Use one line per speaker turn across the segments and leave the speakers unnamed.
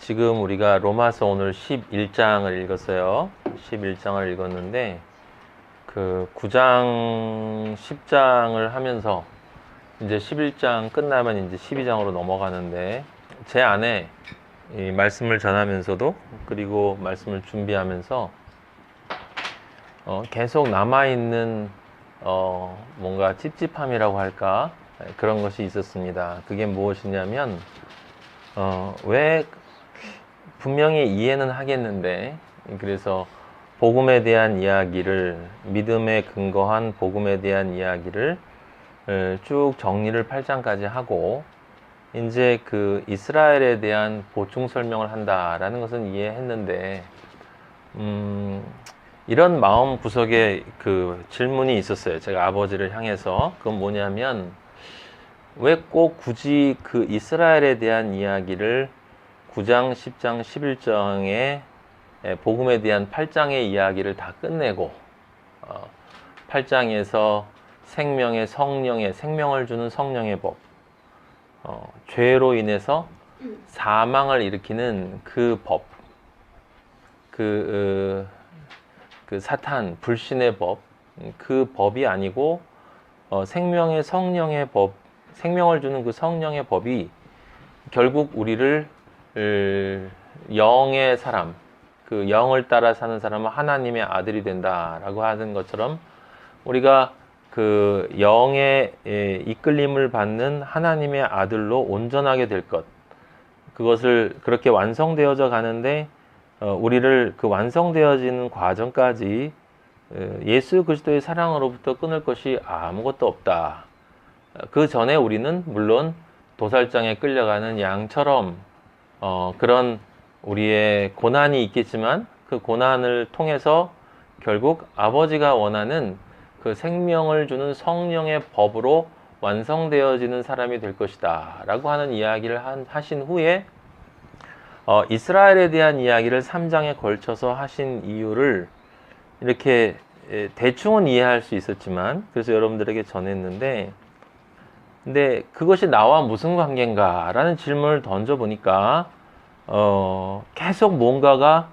지금 우리가 로마서 오늘 11장을 읽었어요. 11장을 읽었는데 그 9장, 10장을 하면서 이제 11장 끝나면 이제 12장으로 넘어가는데 제 안에 이 말씀을 전하면서도 그리고 말씀을 준비하면서 계속 남아있는 뭔가 찝찝함이라고 할까 그런 것이 있었습니다. 그게 무엇이냐면 왜 분명히 이해는 하겠는데 그래서 복음에 대한 이야기를 믿음에 근거한 복음에 대한 이야기를 쭉 정리를 8장까지 하고 이제 그 이스라엘에 대한 보충 설명을 한다라는 것은 이해했는데 이런 마음 구석에 그 질문이 있었어요. 제가 아버지를 향해서. 그건 뭐냐면 왜 꼭 굳이 그 이스라엘에 대한 이야기를 9장, 10장, 11장의 복음에 대한 8장의 이야기를 다 끝내고 8장에서 생명의 성령의 생명을 주는 성령의 법, 죄로 인해서 사망을 일으키는 그 법, 그 사탄 불신의 법, 그 법이 아니고 생명의 성령의 법, 생명을 주는 그 성령의 법이 결국 우리를 영의 사람, 그 영을 따라 사는 사람은 하나님의 아들이 된다라고 하는 것처럼 우리가 그 영의 이끌림을 받는 하나님의 아들로 온전하게 될 것, 그것을 그렇게 완성되어져 가는데 우리를 그 완성되어지는 과정까지 예수 그리스도의 사랑으로부터 끊을 것이 아무것도 없다. 그 전에 우리는 물론 도살장에 끌려가는 양처럼 그런 우리의 고난이 있겠지만 그 고난을 통해서 결국 아버지가 원하는 그 생명을 주는 성령의 법으로 완성되어지는 사람이 될 것이다 라고 하는 이야기를 하신 후에 이스라엘에 대한 이야기를 3장에 걸쳐서 하신 이유를 이렇게 대충은 이해할 수 있었지만 그래서 여러분들에게 전했는데 근데 그것이 나와 무슨 관계인가 라는 질문을 던져보니까 계속 뭔가가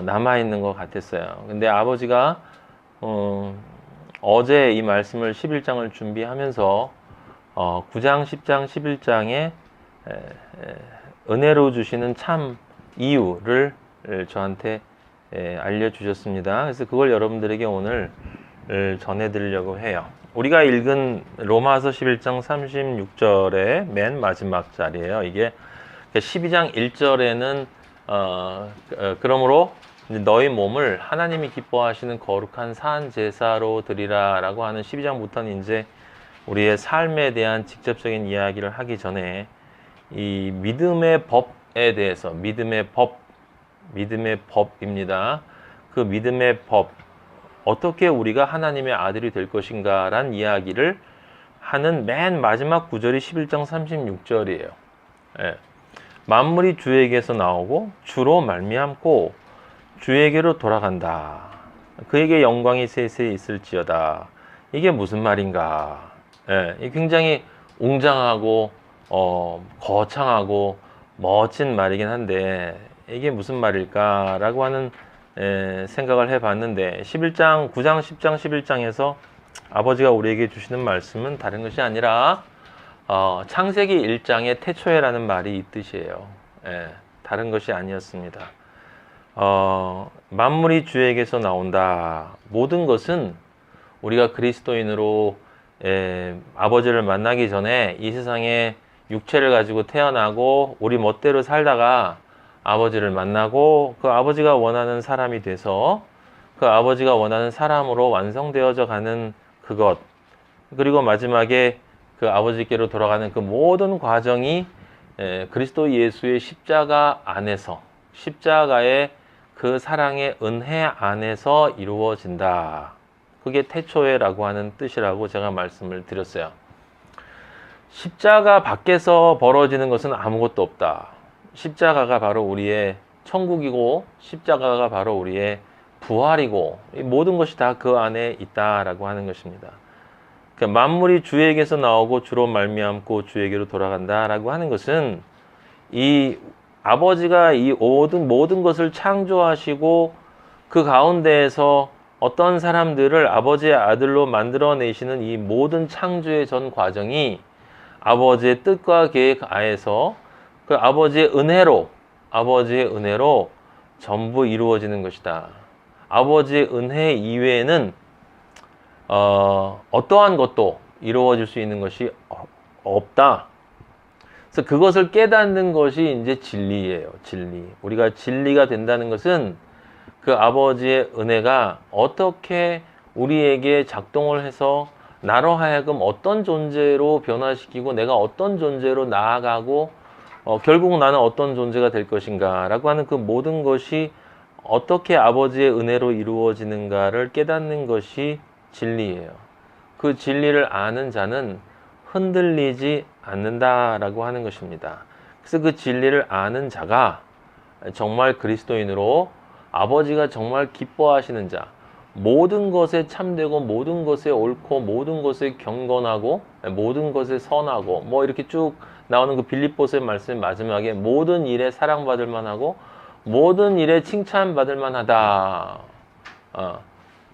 남아있는 것 같았어요. 근데 아버지가 어제 이 말씀을 11장을 준비하면서 9장, 10장, 11장에 은혜로 주시는 참 이유를 저한테 알려주셨습니다. 그래서 그걸 여러분들에게 오늘 전해드리려고 해요. 우리가 읽은 로마서 11장 36절의 맨 마지막 자리예요. 이게 12장 1절에는 그러므로 너희 몸을 하나님이 기뻐하시는 거룩한 산 제사로 드리라 라고 하는 12장부터는 이제 우리의 삶에 대한 직접적인 이야기를 하기 전에 이 믿음의 법에 대해서 믿음의 법입니다. 그 믿음의 법, 어떻게 우리가 하나님의 아들이 될 것인가 라는 이야기를 하는 맨 마지막 구절이 11장 36절이에요. 예. 만물이 주에게서 나오고 주로 말미암고 주에게로 돌아간다. 그에게 영광이 세세히 있을지어다. 이게 무슨 말인가? 예. 굉장히 웅장하고 거창하고 멋진 말이긴 한데 이게 무슨 말일까라고 하는 생각을 해봤는데 11장, 9장, 10장, 11장에서 아버지가 우리에게 주시는 말씀은 다른 것이 아니라 창세기 1장의 태초에라는 말이 이 뜻이에요. 다른 것이 아니었습니다. 만물이 주에게서 나온다. 모든 것은 우리가 그리스도인으로 아버지를 만나기 전에 이 세상에 육체를 가지고 태어나고 우리 멋대로 살다가 아버지를 만나고 그 아버지가 원하는 사람이 돼서 그 아버지가 원하는 사람으로 완성되어져 가는 그것, 그리고 마지막에 그 아버지께로 돌아가는 그 모든 과정이 그리스도 예수의 십자가 안에서, 십자가의 그 사랑의 은혜 안에서 이루어진다. 그게 태초에라고 하는 뜻이라고 제가 말씀을 드렸어요. 십자가 밖에서 벌어지는 것은 아무것도 없다. 십자가가 바로 우리의 천국이고 십자가가 바로 우리의 부활이고 모든 것이 다 그 안에 있다라고 하는 것입니다. 그러니까 만물이 주에게서 나오고 주로 말미암고 주에게로 돌아간다라고 하는 것은 이 아버지가 이 모든 것을 창조하시고 그 가운데에서 어떤 사람들을 아버지의 아들로 만들어내시는 이 모든 창조의 전 과정이 아버지의 뜻과 계획 하에서 그 아버지의 은혜로 전부 이루어지는 것이다. 아버지의 은혜 이외에는 어떠한 것도 이루어질 수 있는 것이 없다. 그래서 그것을 깨닫는 것이 이제 진리예요. 진리. 우리가 진리가 된다는 것은 그 아버지의 은혜가 어떻게 우리에게 작동을 해서 나로 하여금 어떤 존재로 변화시키고 내가 어떤 존재로 나아가고 결국 나는 어떤 존재가 될 것인가 라고 하는 그 모든 것이 어떻게 아버지의 은혜로 이루어지는가를 깨닫는 것이 진리예요. 그 진리를 아는 자는 흔들리지 않는다라고 하는 것입니다. 그래서 그 진리를 아는 자가 정말 그리스도인으로 아버지가 정말 기뻐하시는 자, 모든 것에 참되고 모든 것에 옳고 모든 것에 경건하고 모든 것에 선하고 뭐 이렇게 쭉 나오는 그 빌립보서의 말씀 마지막에 모든 일에 사랑받을 만하고 모든 일에 칭찬받을 만하다.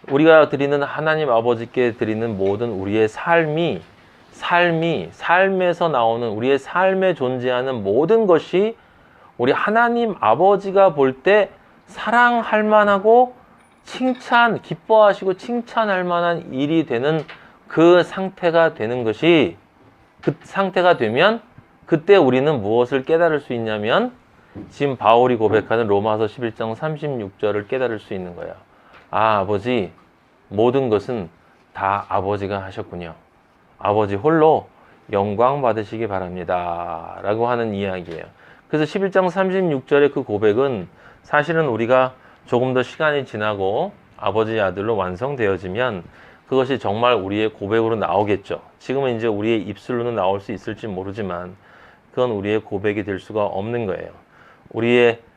우리가 드리는 하나님 아버지께 드리는 모든 우리의 삶에서 나오는 우리의 삶에 존재하는 모든 것이 우리 하나님 아버지가 볼 때 사랑할 만하고 기뻐하시고 칭찬할 만한 일이 되는 그 상태가 되는 것이 그 상태가 되면 그때 우리는 무엇을 깨달을 수 있냐면 지금 바울이 고백하는 로마서 11장 36절을 깨달을 수 있는 거예요. 아, 아버지, 모든 것은 다 아버지가 하셨군요. 아버지 홀로 영광 받으시기 바랍니다. 라고 하는 이야기예요. 그래서 11장 36절의 그 고백은 사실은 우리가 조금 더 시간이 지나고 아버지의 아들로 완성되어지면 그것이 정말 우리의 고백으로 나오겠죠. 지금은 이제 우리의 입술로는 나올 수 있을지 모르지만 그건 우리의 고백이 될 수가 없는 거예요.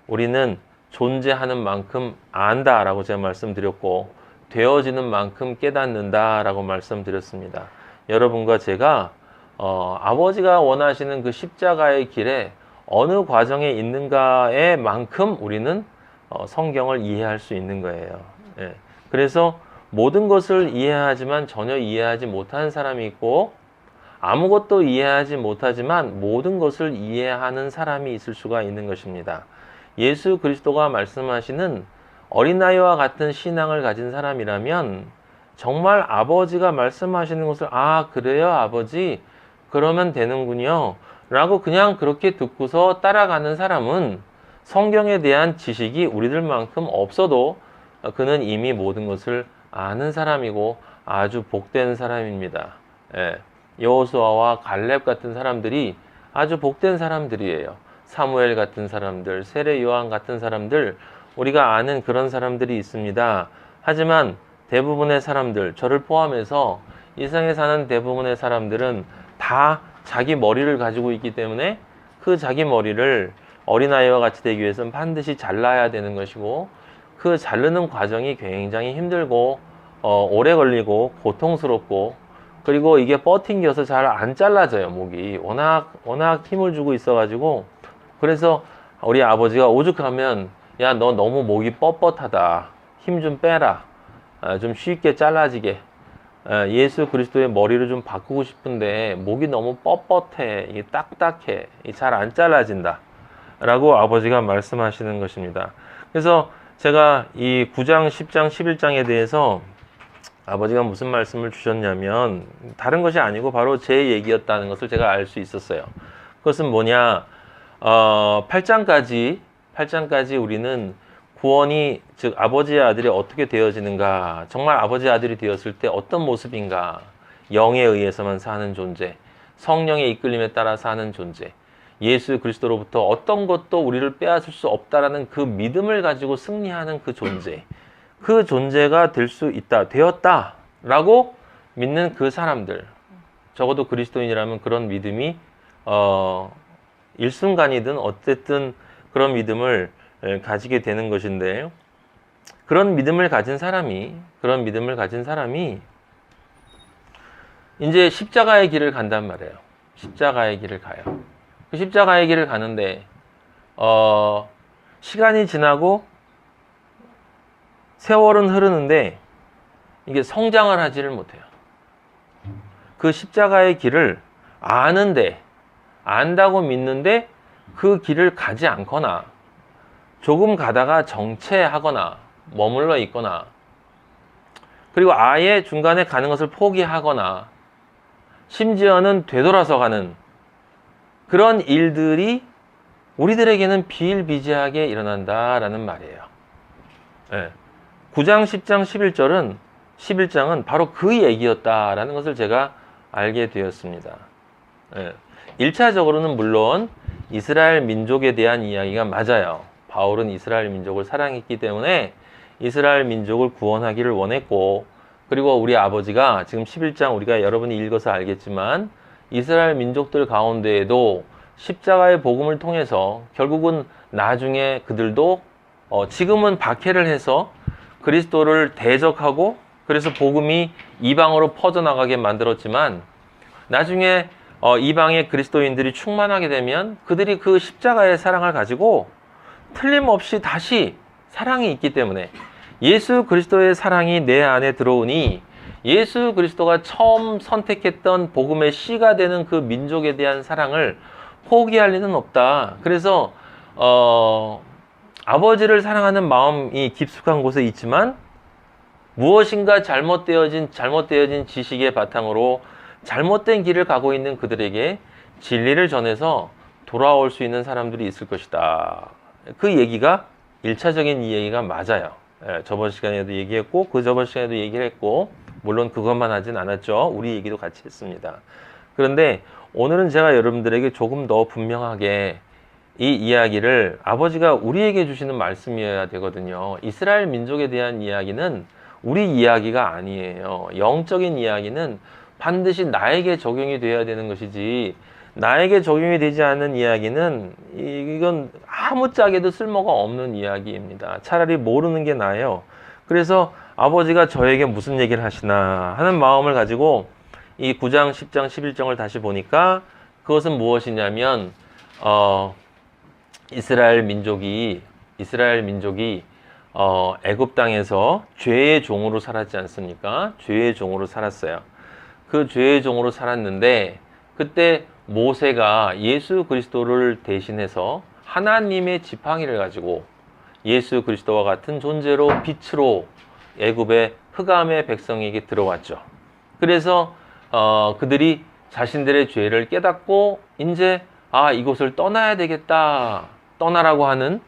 우리는 존재하는 만큼 안다라고 제가 말씀드렸고 되어지는 만큼 깨닫는다라고 말씀드렸습니다. 여러분과 제가 아버지가 원하시는 그 십자가의 길에 어느 과정에 있는가에 만큼 우리는 성경을 이해할 수 있는 거예요. 예. 그래서 모든 것을 이해하지만 전혀 이해하지 못하는 사람이 있고 아무것도 이해하지 못하지만 모든 것을 이해하는 사람이 있을 수가 있는 것입니다. 예수 그리스도가 말씀하시는 어린아이와 같은 신앙을 가진 사람이라면 정말 아버지가 말씀하시는 것을 그래요 아버지 그러면 되는군요 라고 그냥 그렇게 듣고서 따라가는 사람은 성경에 대한 지식이 우리들만큼 없어도 그는 이미 모든 것을 아는 사람이고 아주 복된 사람입니다. 예. 여호수아와 갈렙 같은 사람들이 아주 복된 사람들이에요. 사무엘 같은 사람들, 세례 요한 같은 사람들, 우리가 아는 그런 사람들이 있습니다. 하지만 대부분의 사람들, 저를 포함해서 이 세상에 사는 대부분의 사람들은 다 자기 머리를 가지고 있기 때문에 그 자기 머리를 어린아이와 같이 되기 위해서는 반드시 잘라야 되는 것이고 그 자르는 과정이 굉장히 힘들고 오래 걸리고 고통스럽고 그리고 이게 뻗팅겨서 잘 안 잘라져요. 목이 워낙 힘을 주고 있어가지고 그래서 우리 아버지가 오죽하면 야 너 너무 목이 뻣뻣하다 힘 좀 빼라 좀 쉽게 잘라지게 예수 그리스도의 머리를 좀 바꾸고 싶은데 목이 너무 뻣뻣해 이게 딱딱해 잘 안 잘라진다 라고 아버지가 말씀하시는 것입니다. 그래서 제가 이 9장 10장 11장에 대해서 아버지가 무슨 말씀을 주셨냐면 다른 것이 아니고 바로 제 얘기였다는 것을 제가 알 수 있었어요. 그것은 뭐냐 8장까지 우리는 구원이 즉 아버지의 아들이 어떻게 되어지는가 정말 아버지의 아들이 되었을 때 어떤 모습인가 영에 의해서만 사는 존재 성령의 이끌림에 따라 사는 존재 예수 그리스도로부터 어떤 것도 우리를 빼앗을 수 없다라는 그 믿음을 가지고 승리하는 그 존재가 될 수 있다 되었다라고 믿는 그 사람들 적어도 그리스도인이라면 그런 믿음이 일순간이든 어쨌든 그런 믿음을 가지게 되는 것인데 그런 믿음을 가진 사람이 이제 십자가의 길을 간단 말이에요. 십자가의 길을 가요. 그 십자가의 길을 가는데 시간이 지나고 세월은 흐르는데 이게 성장을 하지를 못해요. 그 십자가의 길을 아는데, 안다고 믿는데 그 길을 가지 않거나 조금 가다가 정체하거나 머물러 있거나, 그리고 아예 중간에 가는 것을 포기하거나, 심지어는 되돌아서 가는 그런 일들이 우리들에게는 비일비재하게 일어난다라는 말이에요. 예. 9장, 10장, 11장은 바로 그 얘기였다라는 것을 제가 알게 되었습니다. 예. 1차적으로는 물론 이스라엘 민족에 대한 이야기가 맞아요. 바울은 이스라엘 민족을 사랑했기 때문에 이스라엘 민족을 구원하기를 원했고, 그리고 우리 아버지가 지금 11장 우리가 여러분이 읽어서 알겠지만 이스라엘 민족들 가운데에도 십자가의 복음을 통해서 결국은 나중에 그들도 지금은 박해를 해서 그리스도를 대적하고, 그래서 복음이 이방으로 퍼져나가게 만들었지만 나중에 이방의 그리스도인들이 충만하게 되면 그들이 그 십자가의 사랑을 가지고 틀림없이 다시 사랑이 있기 때문에, 예수 그리스도의 사랑이 내 안에 들어오니 예수 그리스도가 처음 선택했던 복음의 씨가 되는 그 민족에 대한 사랑을 포기할 리는 없다. 그래서 아버지를 사랑하는 마음이 깊숙한 곳에 있지만 무엇인가 잘못되어진 지식의 바탕으로 잘못된 길을 가고 있는 그들에게 진리를 전해서 돌아올 수 있는 사람들이 있을 것이다. 그 얘기가 1차적인 이 얘기가 맞아요. 저번 시간에도 얘기했고 그 저번 시간에도 얘기를 했고, 물론 그것만 하진 않았죠. 우리 얘기도 같이 했습니다. 그런데 오늘은 제가 여러분들에게 조금 더 분명하게 이 이야기를 아버지가 우리에게 주시는 말씀이어야 되거든요. 이스라엘 민족에 대한 이야기는 우리 이야기가 아니에요. 영적인 이야기는 반드시 나에게 적용이 되어야 되는 것이지, 나에게 적용이 되지 않는 이야기는 이건 아무짝에도 쓸모가 없는 이야기입니다. 차라리 모르는 게 나아요. 그래서 아버지가 저에게 무슨 얘기를 하시나 하는 마음을 가지고 이 9장, 10장, 11장을 다시 보니까 그것은 무엇이냐면 이스라엘 민족이 애굽 땅에서 죄의 종으로 살았지 않습니까? 죄의 종으로 살았어요. 그 죄의 종으로 살았는데 그때 모세가 예수 그리스도를 대신해서 하나님의 지팡이를 가지고 예수 그리스도와 같은 존재로 빛으로 애굽의 흑암의 백성에게 들어왔죠. 그래서 그들이 자신들의 죄를 깨닫고 이제 이곳을 떠나야 되겠다, 떠나라고 하는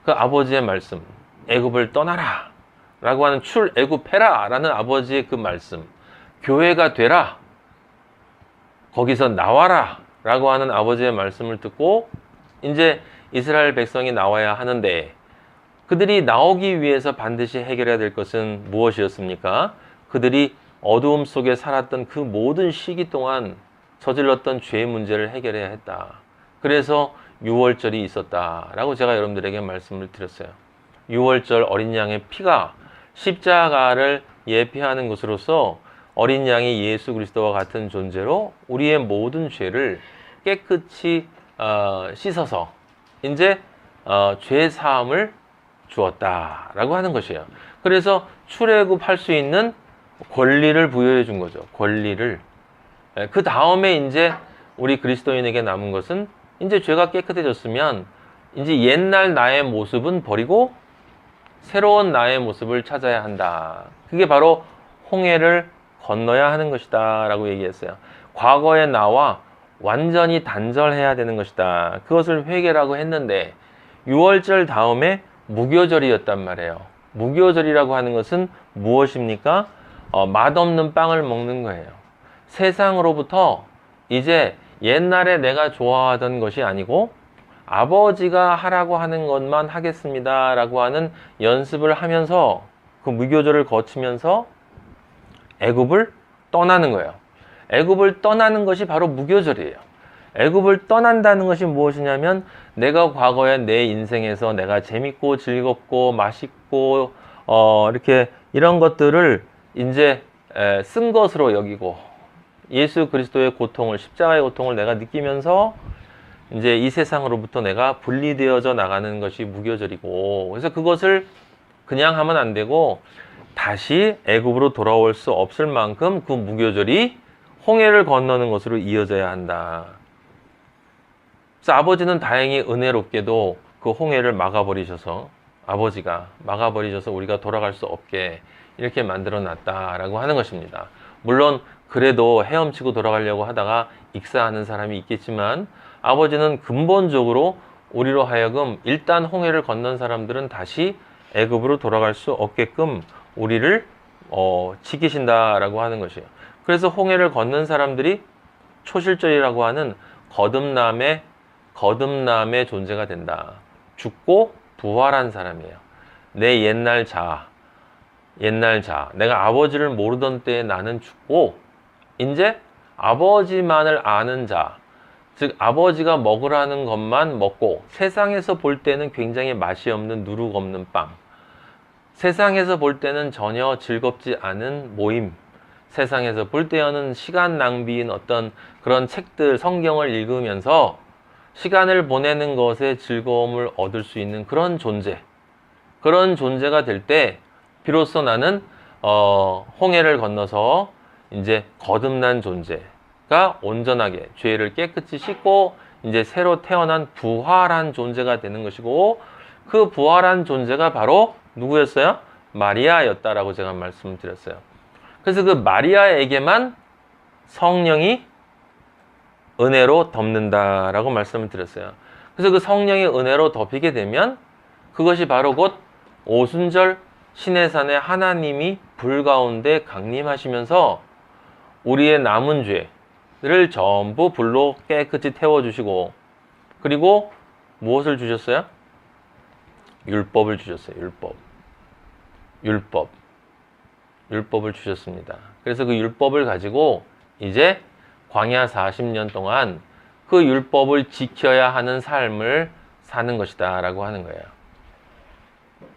그 아버지의 말씀, 애굽을 떠나라 라고 하는 출애굽해라 라는 아버지의 그 말씀, 교회가 되라, 거기서 나와라 라고 하는 아버지의 말씀을 듣고 이제 이스라엘 백성이 나와야 하는데, 그들이 나오기 위해서 반드시 해결해야 될 것은 무엇이었습니까? 그들이 어두움 속에 살았던 그 모든 시기 동안 저질렀던 죄의 문제를 해결해야 했다. 그래서 유월절이 있었다라고 제가 여러분들에게 말씀을 드렸어요. 유월절 어린 양의 피가 십자가를 예표하는 것으로서 어린 양이 예수 그리스도와 같은 존재로 우리의 모든 죄를 깨끗이 씻어서 이제 죄 사함을 주었다라고 하는 것이에요. 그래서 출애굽할 수 있는 권리를 부여해 준 거죠. 권리를. 그 다음에 이제 우리 그리스도인에게 남은 것은, 이제 죄가 깨끗해졌으면 이제 옛날 나의 모습은 버리고 새로운 나의 모습을 찾아야 한다. 그게 바로 홍해를 건너야 하는 것이다 라고 얘기했어요. 과거의 나와 완전히 단절해야 되는 것이다. 그것을 회개라고 했는데, 유월절 다음에 무교절이었단 말이에요. 무교절이라고 하는 것은 무엇입니까? 맛없는 빵을 먹는 거예요. 세상으로부터 이제 옛날에 내가 좋아하던 것이 아니고 아버지가 하라고 하는 것만 하겠습니다 라고 하는 연습을 하면서 그 무교절을 거치면서 애굽을 떠나는 거예요. 애굽을 떠나는 것이 바로 무교절이에요. 애굽을 떠난다는 것이 무엇이냐면, 내가 과거에 내 인생에서 내가 재밌고 즐겁고 맛있고 이렇게 이런 것들을 이제 쓴 것으로 여기고 예수 그리스도의 고통을, 십자가의 고통을 내가 느끼면서 이제 이 세상으로부터 내가 분리되어져 나가는 것이 무교절이고, 그래서 그것을 그냥 하면 안 되고 다시 애굽으로 돌아올 수 없을 만큼 그 무교절이 홍해를 건너는 것으로 이어져야 한다. 그래서 아버지는 다행히 은혜롭게도 그 홍해를 막아버리셔서, 아버지가 막아버리셔서 우리가 돌아갈 수 없게 이렇게 만들어 놨다라고 하는 것입니다. 물론 그래도 헤엄치고 돌아가려고 하다가 익사하는 사람이 있겠지만, 아버지는 근본적으로 우리로 하여금 일단 홍해를 건넌 사람들은 다시 애굽으로 돌아갈 수 없게끔 우리를 지키신다라고 하는 것이에요. 그래서 홍해를 건넌 사람들이 초실절이라고 하는 거듭남의 존재가 된다. 죽고 부활한 사람이에요. 내 옛날 자, 내가 아버지를 모르던 때에 나는 죽고 이제 아버지만을 아는 자, 즉 아버지가 먹으라는 것만 먹고, 세상에서 볼 때는 굉장히 맛이 없는 누룩 없는 빵, 세상에서 볼 때는 전혀 즐겁지 않은 모임, 세상에서 볼 때는 시간 낭비인 어떤 그런 책들, 성경을 읽으면서 시간을 보내는 것에 즐거움을 얻을 수 있는 그런 존재가 될 때 비로소 나는 홍해를 건너서 이제 거듭난 존재가 온전하게 죄를 깨끗이 씻고 이제 새로 태어난 부활한 존재가 되는 것이고, 그 부활한 존재가 바로 누구였어요? 마리아였다라고 제가 말씀을 드렸어요. 그래서 그 마리아에게만 성령이 은혜로 덮는다라고 말씀을 드렸어요. 그래서 그 성령이 은혜로 덮이게 되면 그것이 바로 곧 오순절 시내산에 하나님이 불 가운데 강림하시면서 우리의 남은 죄를 전부 불로 깨끗이 태워주시고, 그리고 무엇을 주셨어요? 율법을 주셨어요. 율법을 주셨습니다. 그래서 그 율법을 가지고 이제 광야 40년 동안 그 율법을 지켜야 하는 삶을 사는 것이다 라고 하는 거예요.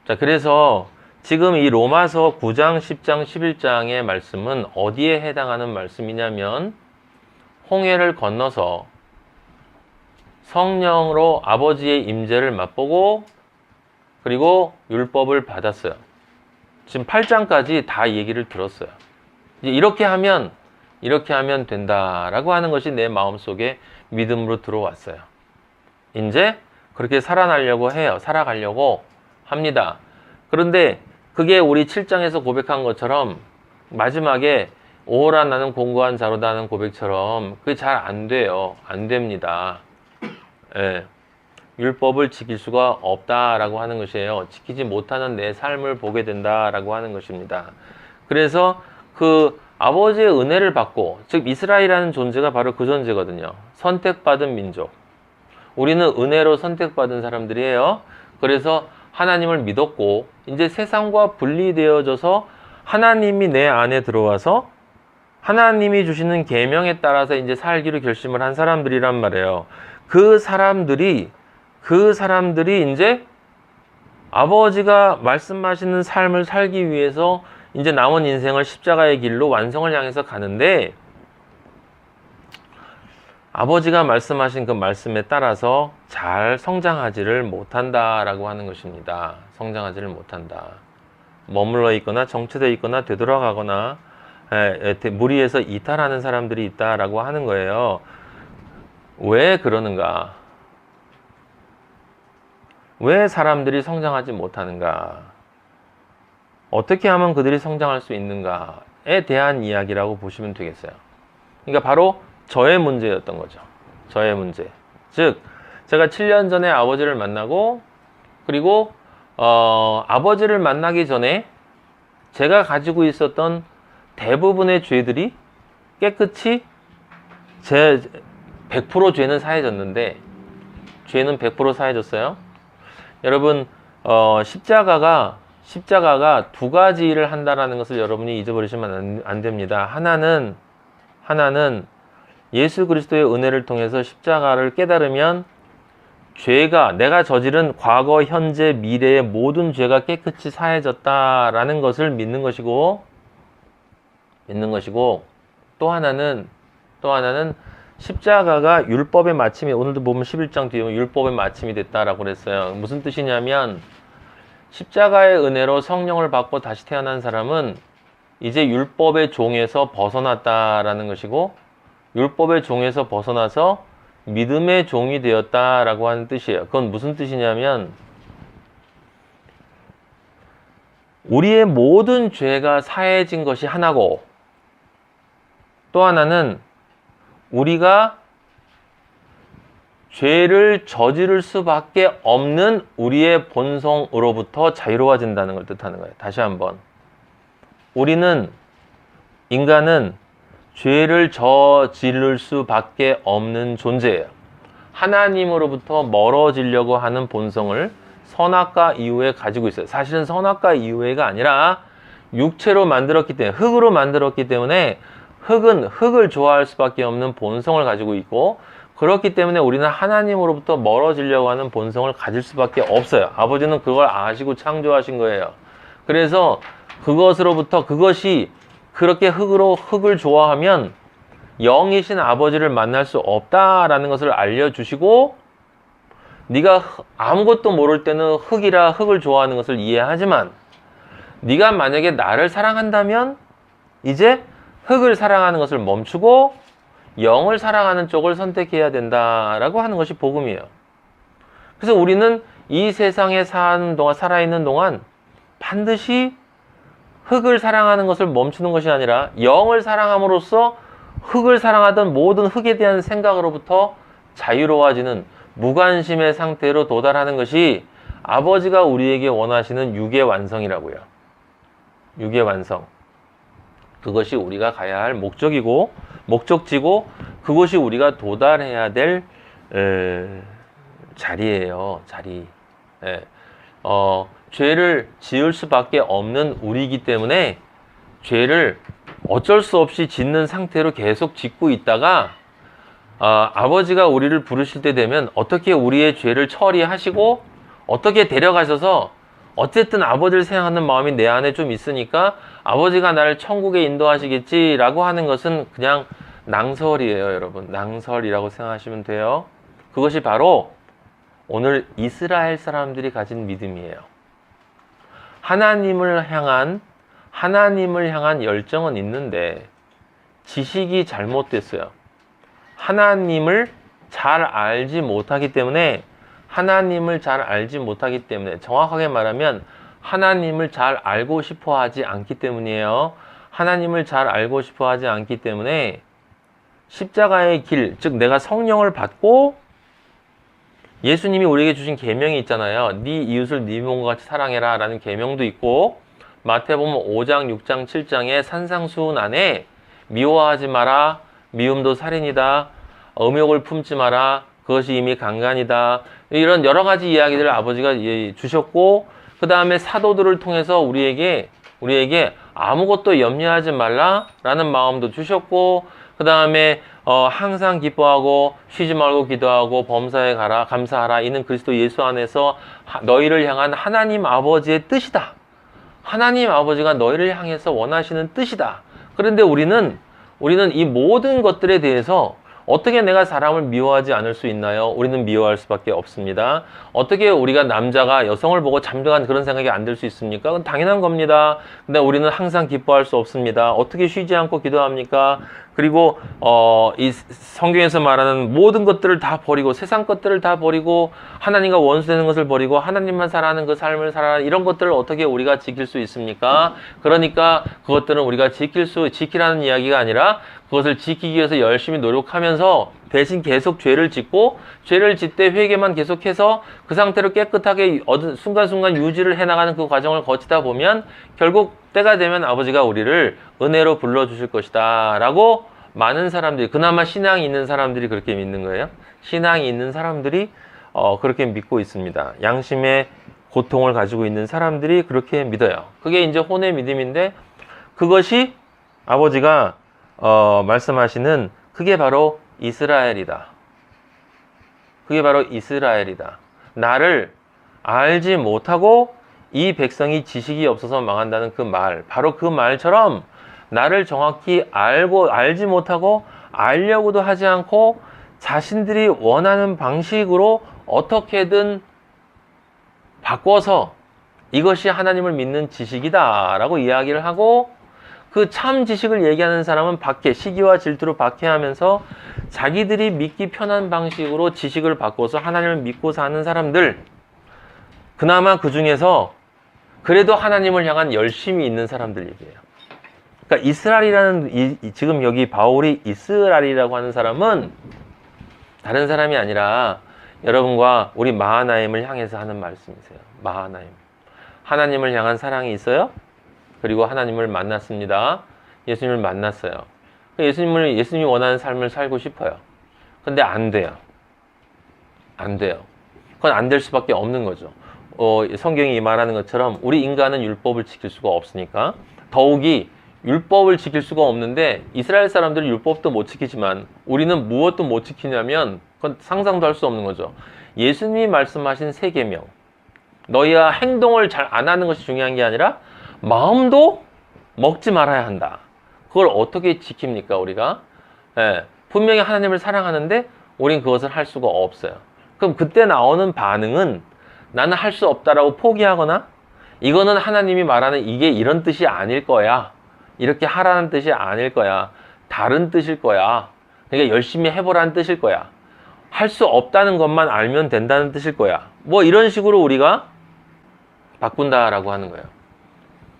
자, 그래서 지금 이 로마서 9장, 10장, 11장의 말씀은 어디에 해당하는 말씀이냐면, 홍해를 건너서 성령으로 아버지의 임재를 맛보고 그리고 율법을 받았어요. 지금 8장까지 다 얘기를 들었어요. 이제 이렇게 하면 된다라고 하는 것이 내 마음속에 믿음으로 들어왔어요. 이제 그렇게 살아가려고 합니다. 그런데 그게 우리 7장에서 고백한 것처럼 마지막에 오호라 나는 공고한 자로다 하는 고백처럼 그게 잘 안 돼요. 안 됩니다. 예. 율법을 지킬 수가 없다라고 하는 것이에요. 지키지 못하는 내 삶을 보게 된다라고 하는 것입니다. 그래서 그 아버지의 은혜를 받고, 즉 이스라엘이라는 존재가 바로 그 존재거든요. 선택받은 민족. 우리는 은혜로 선택받은 사람들이에요. 그래서 하나님을 믿었고 이제 세상과 분리되어져서 하나님이 내 안에 들어와서 하나님이 주시는 계명에 따라서 이제 살기로 결심을 한 사람들이란 말이에요. 그 사람들이 이제 아버지가 말씀하시는 삶을 살기 위해서 이제 남은 인생을 십자가의 길로 완성을 향해서 가는데, 아버지가 말씀하신 그 말씀에 따라서 잘 성장하지를 못한다라고 하는 것입니다. 성장하지를 못한다. 머물러 있거나 정체되어 있거나 되돌아가거나 무리해서 이탈하는 사람들이 있다라고 하는 거예요. 왜 그러는가? 왜 사람들이 성장하지 못하는가? 어떻게 하면 그들이 성장할 수 있는가에 대한 이야기라고 보시면 되겠어요. 그러니까 바로 저의 문제였던 거죠. 저의 문제. 즉, 제가 7년 전에 아버지를 만나고, 그리고 아버지를 만나기 전에 제가 가지고 있었던 대부분의 죄들이 깨끗이 100% 죄는 사해졌는데, 죄는 100% 사해졌어요. 여러분, 십자가가 두 가지 일을 한다라는 것을 여러분이 잊어버리시면 안 됩니다. 하나는 예수 그리스도의 은혜를 통해서 십자가를 깨달으면 내가 저지른 과거, 현재, 미래의 모든 죄가 깨끗이 사해졌다라는 것을 믿는 것이고, 또 하나는 십자가가 율법의 마침이, 오늘도 보면 11장 뒤에 보면 율법의 마침이 됐다라고 그랬어요. 무슨 뜻이냐면 십자가의 은혜로 성령을 받고 다시 태어난 사람은 이제 율법의 종에서 벗어났다라는 것이고, 율법의 종에서 벗어나서 믿음의 종이 되었다라고 하는 뜻이에요. 그건 무슨 뜻이냐면 우리의 모든 죄가 사해진 것이 하나고, 또 하나는 우리가 죄를 저지를 수밖에 없는 우리의 본성으로부터 자유로워진다는 걸 뜻하는 거예요. 다시 한번, 인간은 죄를 저지를 수밖에 없는 존재예요. 하나님으로부터 멀어지려고 하는 본성을 선악과 이후에 가지고 있어요. 사실은 선악과 이후에가 아니라 육체로 만들었기 때문에, 흙으로 만들었기 때문에 흙은 흙을 좋아할 수밖에 없는 본성을 가지고 있고, 그렇기 때문에 우리는 하나님으로부터 멀어지려고 하는 본성을 가질 수밖에 없어요. 아버지는 그걸 아시고 창조하신 거예요. 그래서 그것이 그렇게 흙을 좋아하면 영이신 아버지를 만날 수 없다라는 것을 알려주시고, 네가 아무것도 모를 때는 흙을 좋아하는 것을 이해하지만, 네가 만약에 나를 사랑한다면 이제 흙을 사랑하는 것을 멈추고 영을 사랑하는 쪽을 선택해야 된다라고 하는 것이 복음이에요. 그래서 우리는 이 세상에 살아있는 동안 반드시 흙을 사랑하는 것을 멈추는 것이 아니라 영을 사랑함으로써 흙을 사랑하던 모든 흙에 대한 생각으로부터 자유로워지는 무관심의 상태로 도달하는 것이 아버지가 우리에게 원하시는 육의 완성이라고요. 육의 완성. 그것이 우리가 가야 할 목적지고 그것이 우리가 도달해야 될 자리예요. 자리. 죄를 지을 수밖에 없는 우리이기 때문에 죄를 어쩔 수 없이 짓는 상태로 계속 짓고 있다가 아버지가 우리를 부르실 때 되면 어떻게 우리의 죄를 처리하시고 어떻게 데려가셔서, 어쨌든 아버지를 생각하는 마음이 내 안에 좀 있으니까 아버지가 나를 천국에 인도하시겠지라고 하는 것은 그냥 낭설이에요, 여러분. 낭설이라고 생각하시면 돼요. 그것이 바로 오늘 이스라엘 사람들이 가진 믿음이에요. 하나님을 향한 열정은 있는데 지식이 잘못됐어요. 하나님을 잘 알지 못하기 때문에, 정확하게 말하면 하나님을 잘 알고 싶어 하지 않기 때문이에요. 하나님을 잘 알고 싶어 하지 않기 때문에 십자가의 길, 즉 내가 성령을 받고 예수님이 우리에게 주신 계명이 있잖아요. 네 이웃을 네 몸과 같이 사랑해라 라는 계명도 있고, 마태복음 5장, 6장, 7장의 산상수훈 안에 미워하지 마라, 미움도 살인이다, 음욕을 품지 마라, 그것이 이미 강간이다, 이런 여러 가지 이야기들을 아버지가 주셨고, 그 다음에 사도들을 통해서 우리에게 아무것도 염려하지 말라라는 마음도 주셨고, 그 다음에 항상 기뻐하고 쉬지 말고 기도하고 범사에 가라, 감사하라. 이는 그리스도 예수 안에서 너희를 향한 하나님 아버지의 뜻이다. 하나님 아버지가 너희를 향해서 원하시는 뜻이다. 그런데 우리는 이 모든 것들에 대해서 어떻게 내가 사람을 미워하지 않을 수 있나요? 우리는 미워할 수밖에 없습니다. 어떻게 우리가 남자가 여성을 보고 잠잠한 그런 생각이 안 들 수 있습니까? 그건 당연한 겁니다. 근데 우리는 항상 기뻐할 수 없습니다. 어떻게 쉬지 않고 기도합니까? 그리고 이 성경에서 말하는 모든 것들을 다 버리고, 세상 것들을 다 버리고, 하나님과 원수되는 것을 버리고 하나님만 살아가는 그 삶을 살아가는 이런 것들을 어떻게 우리가 지킬 수 있습니까? 그러니까 그것들은 우리가 지키라는 이야기가 아니라 그것을 지키기 위해서 열심히 노력하면서 대신 계속 죄를 짓고, 죄를 짓되 회개만 계속해서 그 상태로 깨끗하게 순간순간 유지를 해나가는 그 과정을 거치다 보면 결국 때가 되면 아버지가 우리를 은혜로 불러주실 것이다 라고 많은 사람들이, 그나마 신앙이 있는 사람들이 그렇게 믿는 거예요. 신앙이 있는 사람들이 그렇게 믿고 있습니다. 양심의 고통을 가지고 있는 사람들이 그렇게 믿어요. 그게 이제 혼의 믿음인데, 그것이 아버지가 말씀하시는 그게 바로 이스라엘이다. 그게 바로 이스라엘이다. 나를 알지 못하고 이 백성이 지식이 없어서 망한다는 그 말, 바로 그 말처럼 나를 정확히 알지 못하고 알려고도 하지 않고 자신들이 원하는 방식으로 어떻게든 바꿔서 이것이 하나님을 믿는 지식이다 라고 이야기를 하고, 그 참 지식을 얘기하는 사람은 시기와 질투로 박해하면서 자기들이 믿기 편한 방식으로 지식을 바꿔서 하나님을 믿고 사는 사람들, 그나마 그 중에서 그래도 하나님을 향한 열심이 있는 사람들 얘기예요. 그러니까 이스라엘이라는, 지금 여기 바울이 이스라엘이라고 하는 사람은 다른 사람이 아니라 여러분과 우리 마하나임을 향해서 하는 말씀이세요. 마하나임. 하나님을 향한 사랑이 있어요. 그리고 하나님을 만났습니다. 예수님을 만났어요. 예수님이 원하는 삶을 살고 싶어요. 근데 안 돼요. 안 돼요. 그건 안 될 수밖에 없는 거죠. 성경이 말하는 것처럼 우리 인간은 율법을 지킬 수가 없으니까, 더욱이 율법을 지킬 수가 없는데, 이스라엘 사람들은 율법도 못 지키지만 우리는 무엇도 못 지키냐면 그건 상상도 할 수 없는 거죠. 예수님이 말씀하신 세 계명, 너희가 행동을 잘 안 하는 것이 중요한 게 아니라 마음도 먹지 말아야 한다. 그걸 어떻게 지킵니까 우리가? 분명히 하나님을 사랑하는데 우린 그것을 할 수가 없어요. 그럼 그때 나오는 반응은 나는 할 수 없다라고 포기하거나, 이거는 하나님이 말하는 이게 이런 뜻이 아닐 거야, 이렇게 하라는 뜻이 아닐 거야, 다른 뜻일 거야, 그러니까 열심히 해보라는 뜻일 거야, 할 수 없다는 것만 알면 된다는 뜻일 거야, 뭐 이런 식으로 우리가 바꾼다라고 하는 거예요.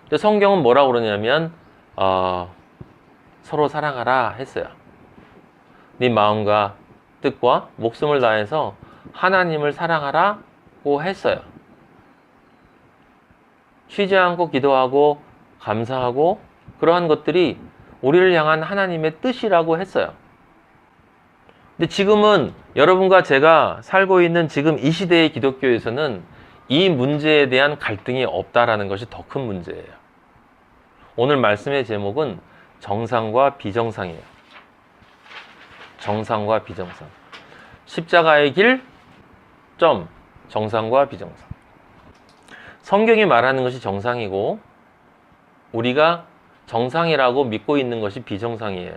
근데 성경은 뭐라고 그러냐면 서로 사랑하라 했어요. 네 마음과 뜻과 목숨을 다해서 하나님을 사랑하라고 했어요. 쉬지 않고 기도하고 감사하고 그러한 것들이 우리를 향한 하나님의 뜻이라고 했어요. 근데 지금은 여러분과 제가 살고 있는 지금 이 시대의 기독교에서는 이 문제에 대한 갈등이 없다라는 것이 더 큰 문제예요. 오늘 말씀의 제목은 정상과 비정상이에요. 정상과 비정상. 십자가의 길, 정상과 비정상. 성경이 말하는 것이 정상이고 우리가 정상이라고 믿고 있는 것이 비정상이에요.